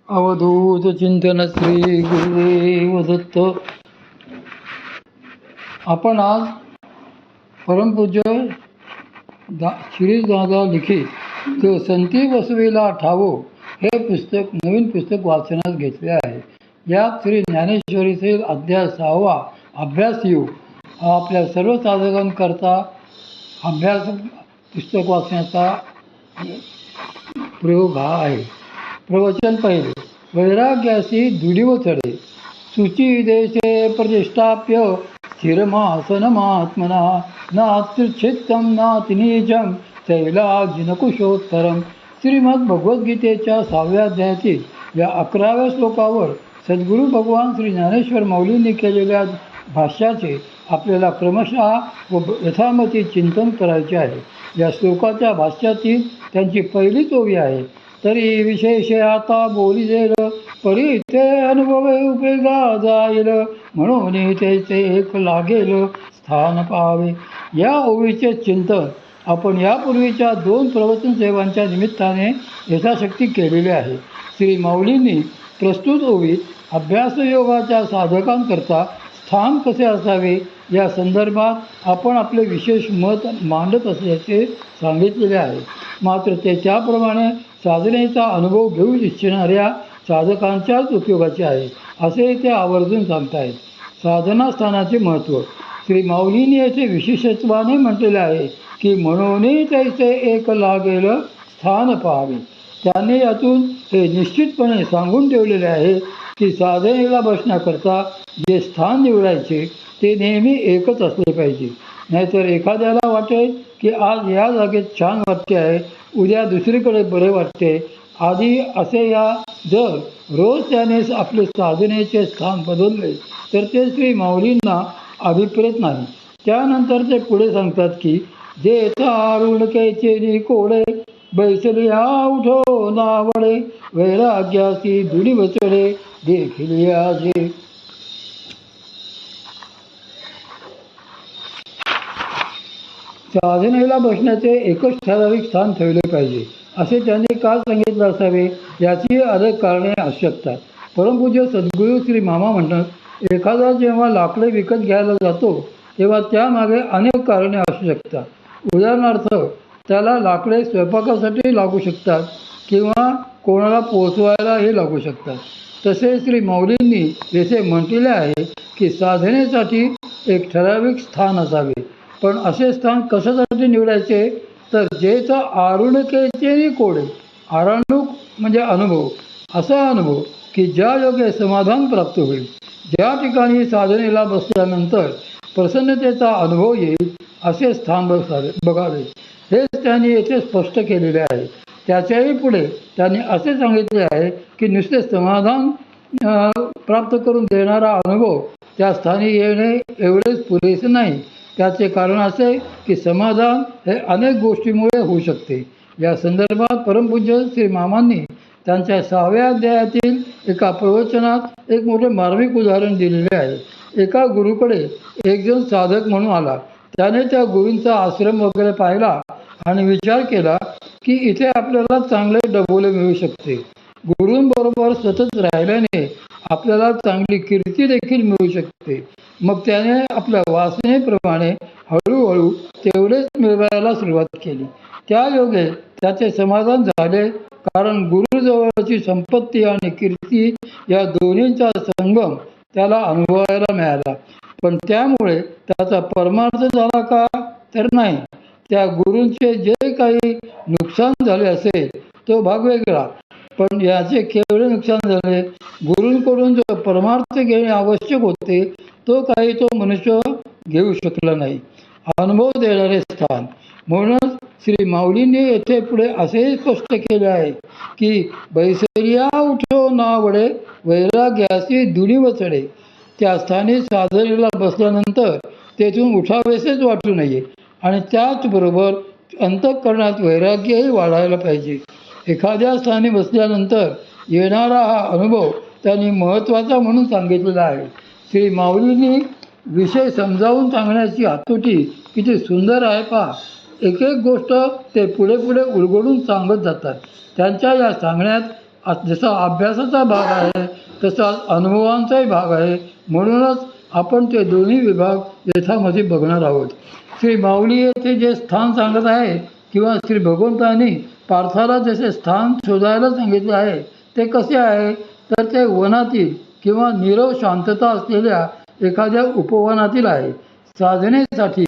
अवधूत चिंतन श्री गुरुदेव दत्त. आपण आज परमपूज्य श्रीदादा लिखित जो संती बसवेला ठावो हे पुस्तक नवीन पुस्तक वाचनास घेतले आहे. यात श्री ज्ञानेश्वरीचे अध्याय 6वा अभ्यास योग हा आपल्या सर्व साधकांकरता अभ्यास पुस्तक वाचण्याचा प्रयोग हा आहे. प्रवचन पहिले. वैराग्यासी दुडिव चढे सुची देशे प्रतिष्ठाप्य स्थिरमासनमात्मना नात्युच्छित्तं नातिनीचं शैलाजिनकुशोत्तरम. श्रीमद भगवद्गीतेच्या 6व्या अध्यायातील या 11व्या श्लोकावर सद्गुरू भगवान श्री ज्ञानेश्वर माऊलींनी केलेल्या भाष्याचे आपल्याला क्रमशः व यथामती चिंतन करायचे आहे. या श्लोकाच्या भाष्यातील त्यांची पहिलीच ओवी आहे. तरी विशेष आता बोलिजेल परी ते अनुभवे उपयोगा जाईल म्हणून त्याचे एक लागेल स्थान पाहावे. या ओवीचे चिंतन आपण यापूर्वीच्या 2 प्रवचन सेवांच्या निमित्ताने यथाशक्ती केलेले आहे. श्री माऊलींनी प्रस्तुत ओवीत अभ्यासयोगाच्या साधकांकरता स्थान कसे असावे या संदर्भात आपण आपले विशेष मत मांडत असल्याचे सांगितलेले आहे. मात्र ते त्याप्रमाणे साधनेचा अनुभव घेऊ इच्छिणाऱ्या साधकांच्याच उपयोगाचे आहे असे ते आवर्जून सांगतायत. साधना स्थानाचे महत्त्व श्री माऊलींनी येथे विशेषत्वाने म्हटलेले आहे की म्हणूनही त्याचे एक लागेल स्थान पाहावे. त्यांनी यातून हे निश्चितपणे सांगून ठेवलेले आहे की साधनेला बसण्याकरता जे स्थान निवडायचे ते नेहमी एकच असले पाहिजे. नाहीतर एखाद्याला वाटेल की आज या जागेत छान वाटते आहे, उद्या दुसरीकडे बरे वाटते आधी असे या जर रोज त्याने आपले साधनेचे स्थान बदलले तर ते श्री माऊलींना अभिप्रेत नाही. त्यानंतर ते पुढे सांगतात की जे तारुणकेचे कोडे बैसलिया उठो नावडे वैराग्यासी दुडी बचडे देखील आजे. साधनेला बसण्याचे एकच ठराविक स्थान ठेवले पाहिजे असे त्यांनी का सांगितले असावे याची अनेक कारणे असू शकतात. परमपूज्य सद्गुरू श्री मामा म्हणतात, एखादा जेव्हा लाकडे विकत घ्यायला जातो तेव्हा त्यामागे अनेक कारणे असू शकतात. उदाहरणार्थ त्याला लाकडे स्वयंपाकासाठी लागू शकतात किंवा कोणाला पोचवायलाही लागू शकतात. तसे श्री माऊलींनी येथे म्हटलेले आहे की साधनेसाठी एक ठराविक स्थान असावे. पण असे स्थान कशासाठी निवडायचे तर जेच आरुणकेचे कोडे. आराणूक म्हणजे अनुभव, असा अनुभव की ज्या योगे समाधान प्राप्त होईल. ज्या ठिकाणी साधनेला बसल्यानंतर प्रसन्नतेचा अनुभव येईल असे स्थान बघावे. हेच त्यांनी येथे स्पष्ट केलेले आहे. त्याच्याही पुढे त्यांनी असे सांगितले आहे की नुसते समाधान प्राप्त करून देणारा अनुभव त्या स्थानी येणे एवढेच पुरेसे नाही. त्याचे कारण असे की समाधान हे अनेक गोष्टींमुळे होऊ शकते. या संदर्भात परमपूज्य श्री मामांनी त्यांच्या 6व्या अध्यायातील एका प्रवचनात एक मोठे मार्मिक उदाहरण दिलेले आहे. एका गुरुकडे एक जण साधक म्हणून आला. त्याने त्या गुरूंचा आश्रम वगैरे पाहिला आणि विचार केला की इथे आपल्याला चांगले डबोले मिळू शकते. गुरूंबरोबर सतत राहिल्याने आपल्याला चांगली कीर्ती देखील मिळू शकते. मग त्याने आपल्या वासनेप्रमाणे हळूहळू तेवढेच मिळवायला सुरुवात केली. त्या योगे त्याचे समाधान झाले, कारण गुरुजवळची संपत्ती आणि कीर्ती या दोन्हींचा संगम त्याला अनुभवायला मिळाला. पण त्यामुळे त्याचा परमार्थ झाला का तर नाही. त्या गुरूंचे जे काही नुकसान झाले असेल तो भाग वेगळा, पण याचे केवढे नुकसान झाले. गुरूंकडून जो परमार्थ घेणे आवश्यक होते तो काही तो मनुष्य घेऊ शकला नाही. अनुभव देणारे स्थान. म्हणूनच श्री माऊलींनी येथे पुढे असेही स्पष्ट केले आहे की बैसरिया उठो नावडे वैराग्यासी दुडिव चढे. त्या स्थानी साधनेला बसल्यानंतर तेथून उठावेसेच वाटू नये आणि त्याचबरोबर अंतःकरणात वैराग्यही वाढायला पाहिजे. एखाद्या स्थानी बसल्यानंतर येणारा हा अनुभव त्यांनी महत्त्वाचा म्हणून सांगितलेला आहे. श्री माऊलींनी विषय समजावून सांगण्याची हातोटी किती सुंदर आहे पहा. एक एक गोष्ट ते पुढे पुढे उलगडून सांगत जातात. त्यांच्या या सांगण्यात जसा अभ्यासाचा भाग आहे तसा अनुभवांचाही भाग आहे. म्हणूनच आपण ते दोन्ही विभाग यथामती बघणार आहोत. श्री माऊली येथे जे स्थान सांगत आहे किंवा श्री भगवंतांनी पार्थाला जसे स्थान शोधायला सांगितले आहे ते कसे आहे, तर ते वनातील किंवा नीरव शांतता असलेल्या एखाद्या उपवनातील आहे. साधनेसाठी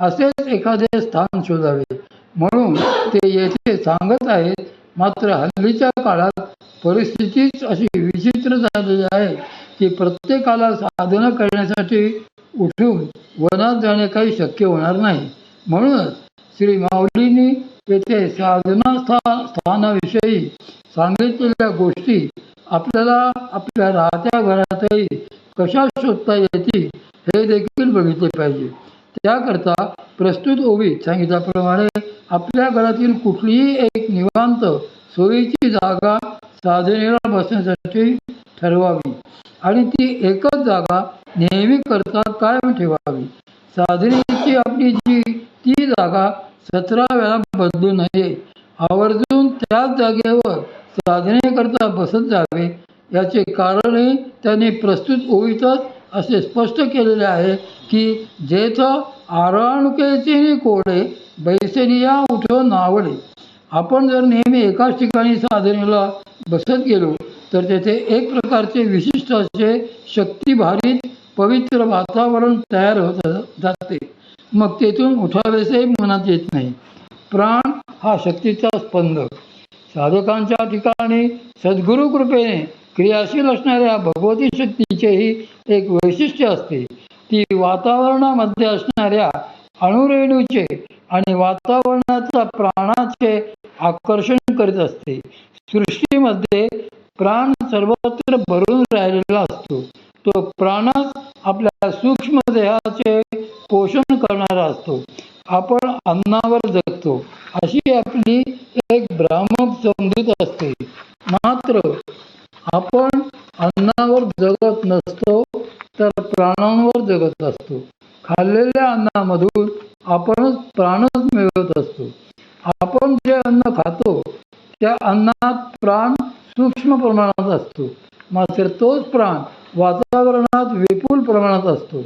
असेच एखादे स्थान शोधावे म्हणून ते येथे सांगत आहेत. मात्र हल्लीच्या काळात परिस्थितीच अशी विचित्र झालेली आहे की प्रत्येकाला साधना करण्यासाठी उठून वनात जाणे काही शक्य होणार नाही. म्हणूनच श्री माऊलींनी येथे साधना स्थानाविषयी सांगितलेल्या गोष्टी आपल्याला आपल्या राहत्या घरातही कशा शोधता येतील हे देखील बघितले पाहिजे. त्याकरता प्रस्तुत ओवीत सांगितल्याप्रमाणे आपल्या घरातील कुठलीही एक निवांत सोयीची जागा साधनेला बसण्यासाठी ठरवावी आणि ती एकच जागा नेहमी करता कायम ठेवावी. साधनेची आपली ती जागा 17 वेळा बदलू नये. आवर्जून त्याच जागेवर साधनेकरता बसत जावे. याचे कारणही त्यांनी प्रस्तुत ओवीतच असे स्पष्ट केलेले आहे की जेथ आराणुकेची कोडे बैसनिया उठो नावडे. आपण जर नेहमी एकाच ठिकाणी साधनेला बसत गेलो तर तेथे एक प्रकारचे विशिष्ट असे शक्तिभारित पवित्र वातावरण तयार होत जाते. मग तेथून उठावेसही मनात येत नाही. प्राण हा शक्तीचा स्पंदक. साधकांच्या ठिकाणी सद्गुरु कृपेने क्रियाशील असणाऱ्या भगवती शक्तीचेही एक वैशिष्ट्य असते. ती वातावरणामध्ये असणाऱ्या अणुरेणूचे आणि वातावरणाचा प्राणाचे आकर्षण करीत असते. सृष्टीमध्ये प्राण सर्वत्र भरून राहिलेला असतो. तो प्राणच आपल्या सूक्ष्म देहाचे पोषण करणारा असतो. आपण अन्नावर जगतो अशी आपली एक भ्रामक समजूत असते. मात्र आपण अन्नावर जगत नसतो तर प्राणांवर जगत असतो. खाल्लेल्या अन्नामधून आपणच प्राणच मिळवत असतो. आपण जे अन्न खातो त्या अन्नात प्राण सूक्ष्म प्रमाणात असतो. मात्र तोच प्राण वातावरणात विपुल प्रमाणात असतो.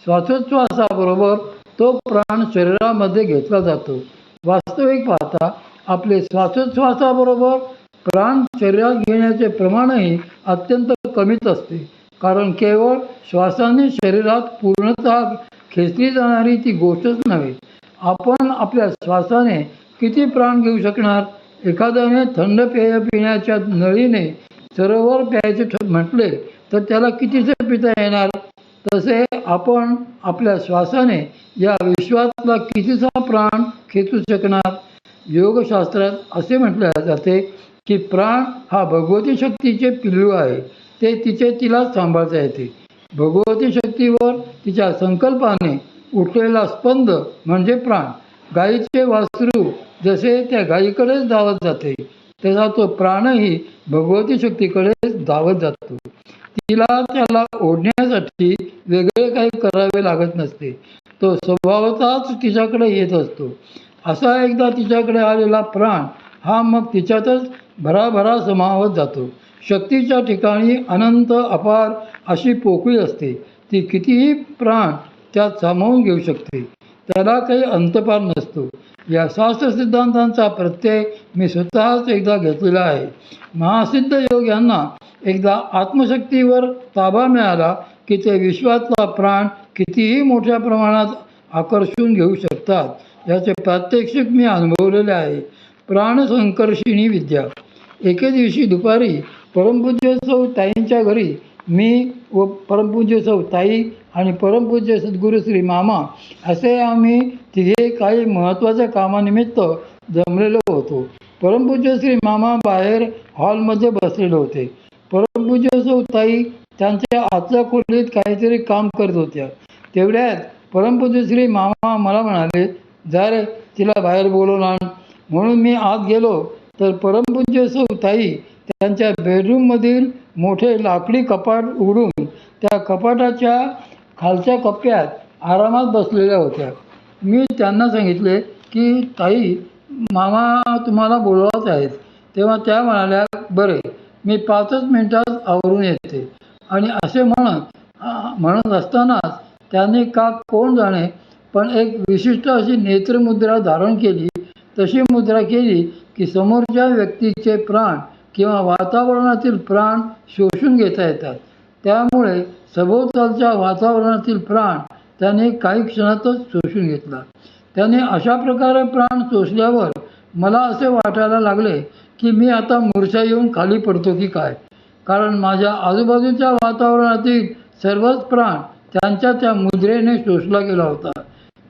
श्वासोच्छ्वासाबरोबर तो प्राण शरीरामध्ये घेतला जातो. वास्तविक पाहता आपले श्वासोच्छ्वासाबरोबर प्राण शरीरात घेण्याचे प्रमाणही अत्यंत कमीच असते. कारण केवळ श्वासाने शरीरात पूर्णतः खेचली जाणारी ती गोष्टच नव्हे. आपण आपल्या श्वासाने किती प्राण घेऊ शकणार. एखाद्याने थंड पेय पिण्याच्या नळीने सरोवर प्यायचे म्हटले तर त्याला कितीसे पिता येणार. तसे आपण आपल्या श्वासाने या विश्वातला कितीसा प्राण खेचू शकणार. योगशास्त्रात असे म्हटले जाते की प्राण हा भगवती शक्तीचे पिल्लू आहे. ते तिलाच सांभाळता येते. भगवती शक्तीवर तिच्या संकल्पाने उठलेला स्पंद म्हणजे प्राण. गायीचे वासरू जसे त्या गायीकडेच धावत जाते तसा तो प्राणही भगवती शक्तीकडेच धावत जातो. तिला त्याला ओढण्यासाठी वेगळे काही करावे लागत नसते. तो स्वभावतःच तिच्याकडे येत असतो. असा एकदा तिच्याकडे आलेला प्राण हा मग तिच्यातच भराभरा समावत जातो. शक्तीच्या ठिकाणी अनंत अपार अशी पोकळी असते. ती कितीही प्राण त्यात सामावून घेऊ शकते. त्याला काही अंतपार नसतो. या शास्त्र सिद्धांतांचा प्रत्यय मी स्वतःच एकदा घेतलेला आहे. महासिद्ध योग यांना एकदा आत्मशक्तीवर ताबा मिळाला की ते विश्वातला प्राण कितीही मोठ्या प्रमाणात आकर्षून घेऊ शकतात. याचे प्रात्यक्षिक मी अनुभवलेले आहे. प्राणसंकर्षिणी विद्या. एके दिवशी दुपारी परमपूज्य सौ ताईंच्या घरी मी व परमपूज्य सौ ताई आणि परमपूज्य सद्गुरू श्री मामा असे आम्ही तिघे काही महत्त्वाच्या कामानिमित्त जमलेलो होतो. परमपूज्य श्री मामा बाहेर हॉलमध्ये बसलेले होते. परमपूज्य सौ ताई त्यांच्या आतल्या खोलीत काहीतरी काम करत होत्या. तेवढ्यात परमपूज्य श्री मामा मला म्हणाले, जा रे तिला बाहेर बोलवून आण. म्हणून मी आत गेलो तर परमपूज्य सौ ताई त्यांच्या बेडरूममधील मोठे लाकडी कपाट उघडून त्या कपाटाच्या खालच्या कप्प्यात आरामात बसलेल्या होत्या. मी त्यांना सांगितले की ताई मामा तुम्हाला बोलवत आहेत. तेव्हा त्या म्हणाल्या, बरे मी 5च मिनिटात आवरून येते. आणि असे म्हणत असतानाच त्यांनी का कोण जाणे पण एक विशिष्ट अशी नेत्रमुद्रा धारण केली. तशी मुद्रा केली की समोरच्या व्यक्तीचे प्राण किंवा वातावरणातील प्राण शोषून घेता येतात. त्यामुळे सभोवतालच्या वातावरणातील प्राण त्याने काही क्षणातच शोषून घेतला. त्याने अशा प्रकारे प्राण शोषल्यावर मला असे वाटायला लागले की मी आता मूर्छा येऊन खाली पडतो की काय. कारण माझ्या आजूबाजूच्या वातावरणातील सर्वच प्राण त्यांच्या त्या मुद्रेने शोषला गेला होता.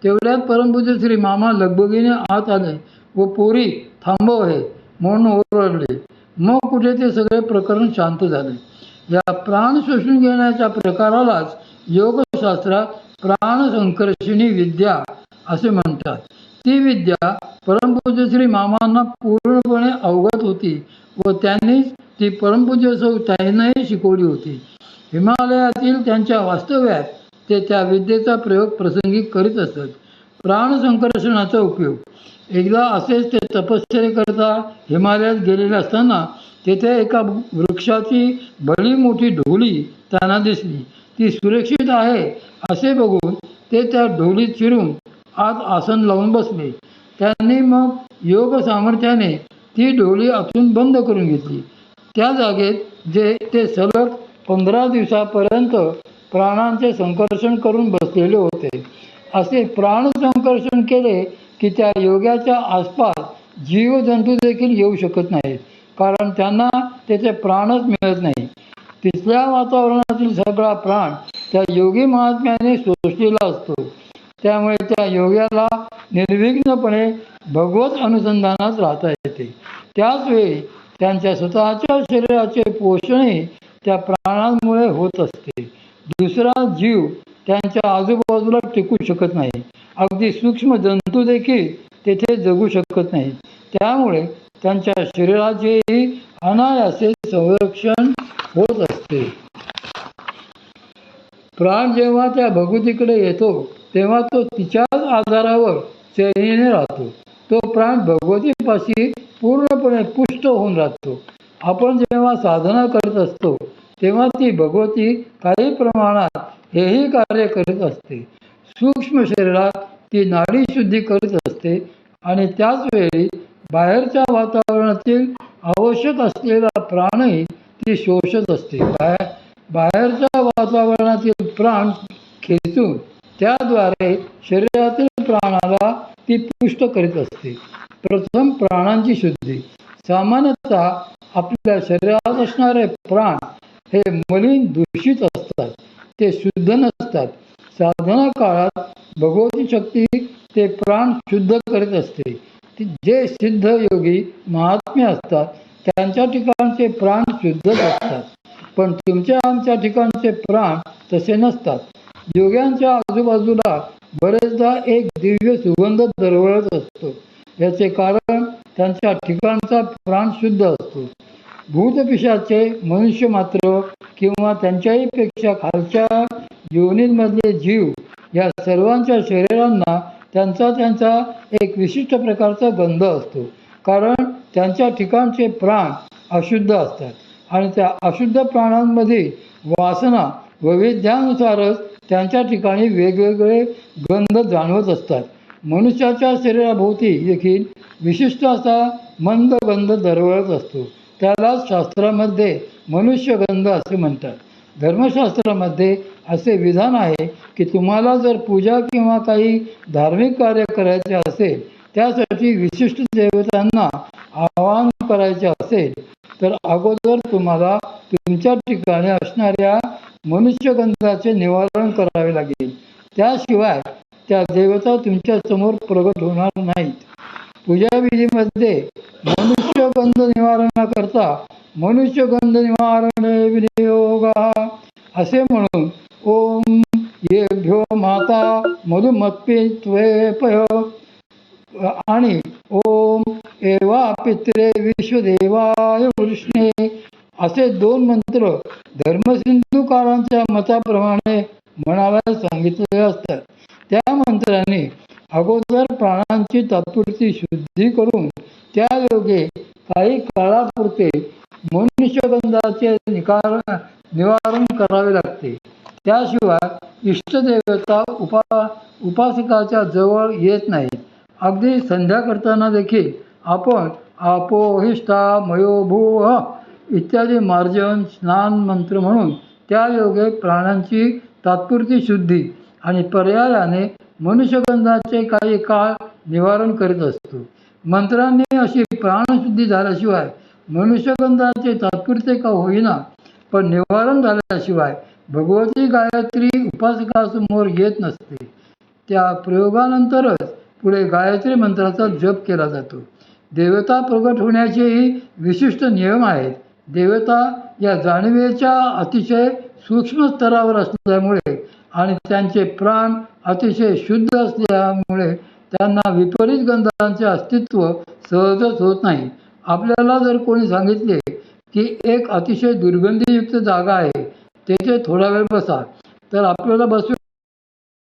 तेवढ्यात परमपूज्य श्री मामा लगबगीने आत आले व पोरी थांबव हे म्हणून ओरडले. मग कुठे ते सगळे प्रकरण शांत झाले. या प्राण शोषून घेण्याच्या प्रकारालाच योगशास्त्रात प्राणसंकर्षणी विद्या असे म्हणतात. ती विद्या परमपूज्य श्री मामांना पूर्णपणे अवगत होती व त्यांनीच ती परमपूज्य सौ ताईंनाही शिकवली होती. हिमालयातील त्यांच्या वास्तव्यात ते त्या विद्येचा प्रयोग प्रसंगी करीत असत. प्राणसंकर्षणाचा उपयोग. एकदा असेच ते तपश्चर्येकरता हिमालयात गेलेले असताना तेथे एका वृक्षाची भली मोठी ढोली त्यांना दिसली. ती सुरक्षित आहे असे बघून ते त्या ढोलीत शिरून आत आसन लावून बसले. त्यांनी मग योग सामर्थ्याने ती ढोली आतून बंद करून घेतली. त्या जागेत जे ते सलग 15 दिवसापर्यंत प्राणांचे संकर्षण करून बसलेले होते. असे प्राणसंकर्षण केले की त्या योग्याच्या आसपास जीवजंतू देखील येऊ शकत नाहीत, कारण त्यांना त्याचे प्राणच मिळत नाही. तिथल्या वातावरणातील सगळा प्राण त्या योगी महात्म्याने शोषलेला असतो. त्यामुळे त्या योग्याला निर्विघ्नपणे भगवत अनुसंधानात राहता येते. त्याचवेळी त्यांच्या स्वतःच्या शरीराचे पोषणही त्या प्राणांमुळे होत असते. दुसरा जीव त्यांच्या आजूबाजूला टिकू शकत नाही. अगदी सूक्ष्म जंतू देखील तेथे जगू शकत नाहीत. त्यामुळे त्यांच्या शरीराचेही अनायासे संरक्षण होत असते. प्राण जेव्हा त्या भगवतीकडे येतो तेव्हा तो तिच्याच आधारावर चैनीने राहतो. तो प्राण भगवतीपाशी पूर्णपणे पुष्ट होऊन राहतो. आपण जेव्हा साधना करत असतो तेव्हा ती भगवती काही प्रमाणात हेही कार्य करीत असते. सूक्ष्म शरीरात ती नाडी शुद्धी करीत असते आणि त्याच वेळी बाहेरच्या वातावरणातील आवश्यक असलेला प्राणही ती शोषत असते. बाहेरच्या वातावरणातील प्राण खेचून त्याद्वारे शरीरातील प्राणाला ती पुष्ट करीत असते. प्रथम प्राणांची शुद्धी. सामान्यतः आपल्या शरीरात असणारे प्राण हे मलिन दूषित असतात, ते शुद्ध नसतात. साधना काळात भगवती शक्ती ते प्राण शुद्ध करीत असते. जे सिद्ध योगी महात्मे असतात त्यांच्या ठिकाणचे प्राण शुद्धच असतात, पण तुमच्या आमच्या ठिकाणचे प्राण तसे नसतात. योग्यांच्या आजूबाजूला बरेचदा एक दिव्य सुगंध दरवळत असतो. याचे कारण त्यांच्या ठिकाणचा प्राण शुद्ध असतो. भूतपिशाचे, मनुष्य मात्र किंवा त्यांच्याही पेक्षा खालच्या योनींमधले जीव या सर्वांच्या शरीरांना त्यांचा एक विशिष्ट प्रकारचा गंध असतो, कारण त्यांच्या ठिकाणचे प्राण अशुद्ध असतात आणि त्या अशुद्ध प्राणांमध्ये वासना वैविध्यानुसारच त्यांच्या ठिकाणी वेगवेगळे गंध जाणवत असतात. मनुष्याच्या शरीराभोवती देखील विशिष्ट असा मंद गंध दरवळत असतो. त्यालाच शास्त्रामध्ये मनुष्यगंध असे म्हणतात. धर्मशास्त्रामध्ये असे विधान आहे की तुम्हाला जर पूजा किंवा काही धार्मिक कार्य करायचे असेल, त्यासाठी विशिष्ट देवतांना आवाहन करायचे असेल तर अगोदर तुम्हाला तुमच्या ठिकाणी असणाऱ्या मनुष्यगंधाचे निवारण करावे लागेल. त्याशिवाय त्या देवता तुमच्या समोर प्रगट होणार नाहीत. पूजाविधीमध्ये मनुष्यगंध निवारणाकरता मनुष्यगंध निवारण विनियोगा असे म्हणून ओम येभ्यो माता मधुमत्पित्वेपय आणि ओम एवा पित्रे विश्वदेवाय वृष्णे असे 2 मंत्र धर्मसिंधुकारांच्या मताप्रमाणे म्हणायला सांगितलेले असतात. त्या मंत्राने अगोदर प्राणांची तात्पुरती शुद्धी करून त्या योगे काही काळापुरते मनुष्यगंधाचे निवारण करावे लागते. त्याशिवाय इष्टदेवता उपासकाच्या जवळ येत नाहीत. अगदी संध्या करताना देखील आपण आपोहिष्ठा मयोभूः इत्यादी मार्जन स्नान मंत्र म्हणून त्या योगे प्राणांची तात्पुरती शुद्धी आणि पर्यायाने मनुष्यगंधाचे काही काळ निवारण करीत असतो. मंत्रांनी अशी प्राणशुद्धी झाल्याशिवाय मनुष्यगंधाचे तात्पुरते का होईना पण निवारण झाल्याशिवाय भगवती गायत्री उपासकासमोर येत नसते. त्या प्रयोगानंतरच पुढे गायत्री मंत्राचा जप केला जातो. देवता प्रगट होण्याचेही विशिष्ट नियम आहेत. देवता या जाणीवेच्या अतिशय सूक्ष्म स्तरावर असल्यामुळे आणि त्यांचे प्राण अतिशय शुद्ध असल्यामुळे त्यांना विपरीत गंधांचे अस्तित्व सहजच होत नाही. आपल्याला जर कोणी सांगितले की एक अतिशय दुर्गंधीयुक्त जागा आहे, तेथे थोडा वेळ बसा, तर आपल्याला बसू